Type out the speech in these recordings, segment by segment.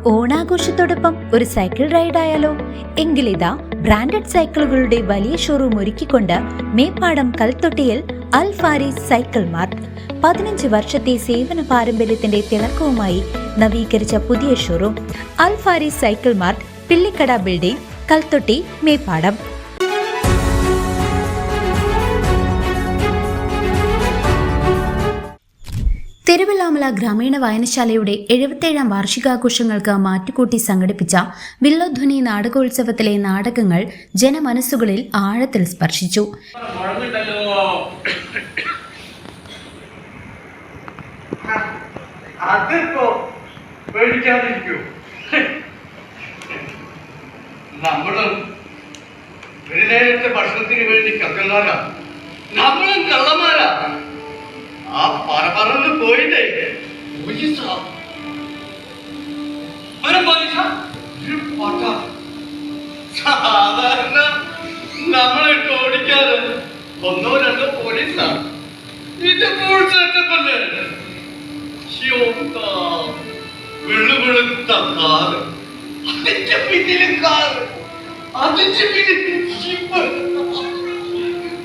ഓണാഘോഷത്തോടൊപ്പം ഒരു cycle ride ആയാലോ? എങ്കിലിതാ branded സൈക്കിളുകളുടെ വലിയ ഷോറൂം ഒരുക്കിക്കൊണ്ട് മേപ്പാടം കൽത്തൊട്ടിയിൽ അൽ ഫാരീസ് സൈക്കിൾ മാർട്ട് 15 വർഷത്തെ സേവന പാരമ്പര്യത്തിന്റെ തിളക്കവുമായി നവീകരിച്ച പുതിയ showroom Al Faris cycle mart, Pillikkada building, Kalthotti, Meppadam. Thiruvallamala ഗ്രാമീണ വായനശാലയുടെ 77ാം വാർഷികാഘോഷങ്ങൾക്ക് മാറ്റുകൂട്ടി സംഘടിപ്പിച്ച വില്ലോധ്വനി നാടകോത്സവത്തിലെ നാടകങ്ങൾ ജനമനസ്സുകളിൽ ആഴത്തിൽ സ്പർശിച്ചു. ഭക്ഷണത്തിന് വേണ്ടി കക്കന്മാരാ, നമ്മളും കള്ളന്മാരാ. ആ പറന്ന് പോയില്ലേ സാധാരണ നമ്മളിട്ട് ഓടിക്കാറ് 1-2 പോലീസാ. ഇത് ഫുൾ സെറ്റപ്പല്ലേ? വെളുവെളുത്ത കാറ്, അതിന്റെ പിന്നില് കാറ്, അതിന്റെ പിന്നിൽ ജീപ്പ്,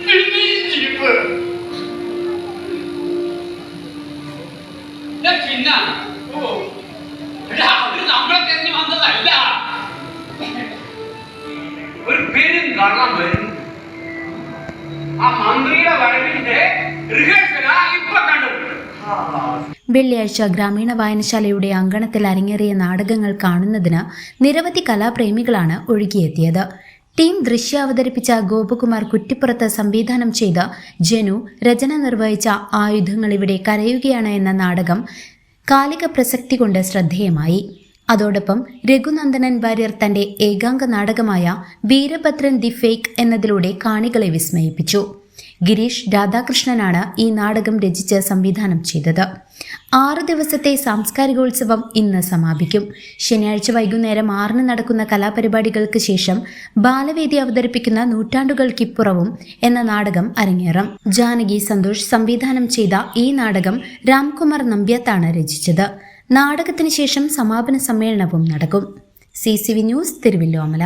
പിന്നെ ജീപ്പ്. നമ്മളെ ഒരു പേരും കാണാൻ വരും. ആ മന്ത്രിയുടെ വരവിന്റെ റിഹേഴ്സലാ ഇപ്പൊ കണ്ടു. വെള്ളിയാഴ്ച ഗ്രാമീണ വായനശാലയുടെ അങ്കണത്തിൽ അരങ്ങേറിയ നാടകങ്ങൾ കാണുന്നതിന് നിരവധി കലാപ്രേമികളാണ് ഒഴുകിയെത്തിയത്. ടീം ദൃശ്യ അവതരിപ്പിച്ച ഗോപകുമാർ കുറ്റിപ്പുറത്ത് സംവിധാനം ചെയ്ത ജനു രചന നിർവഹിച്ച ആയുധങ്ങൾ ഇവിടെ കരയുകയാണ് എന്ന നാടകം കാലിക പ്രസക്തി കൊണ്ട് ശ്രദ്ധേയമായി. അതോടൊപ്പം രഘുനന്ദനൻ വാര്യർ തന്റെ ഏകാംഗ നാടകമായ വീരഭദ്രൻ ദി ഫേക്ക് എന്നതിലൂടെ കാണികളെ വിസ്മയിപ്പിച്ചു. ഗിരീഷ് രാധാകൃഷ്ണനാണ് ഈ നാടകം രചിച്ച് സംവിധാനം ചെയ്തത്. 6 ദിവസത്തെ സാംസ്കാരികോത്സവം ഇന്ന് സമാപിക്കും. ശനിയാഴ്ച വൈകുന്നേരം 6-ന് നടക്കുന്ന കലാപരിപാടികൾക്ക് ശേഷം ബാലവേദി അവതരിപ്പിക്കുന്ന നൂറ്റാണ്ടുകൾക്കിപ്പുറവും എന്ന നാടകം അരങ്ങേറും. ജാനകി സന്തോഷ് സംവിധാനം ചെയ്ത ഈ നാടകം രാംകുമാർ നമ്പ്യാത്താണ് രചിച്ചത്. നാടകത്തിന് ശേഷം സമാപന സമ്മേളനവും നടക്കും. CCV news, Thiruvilwamala.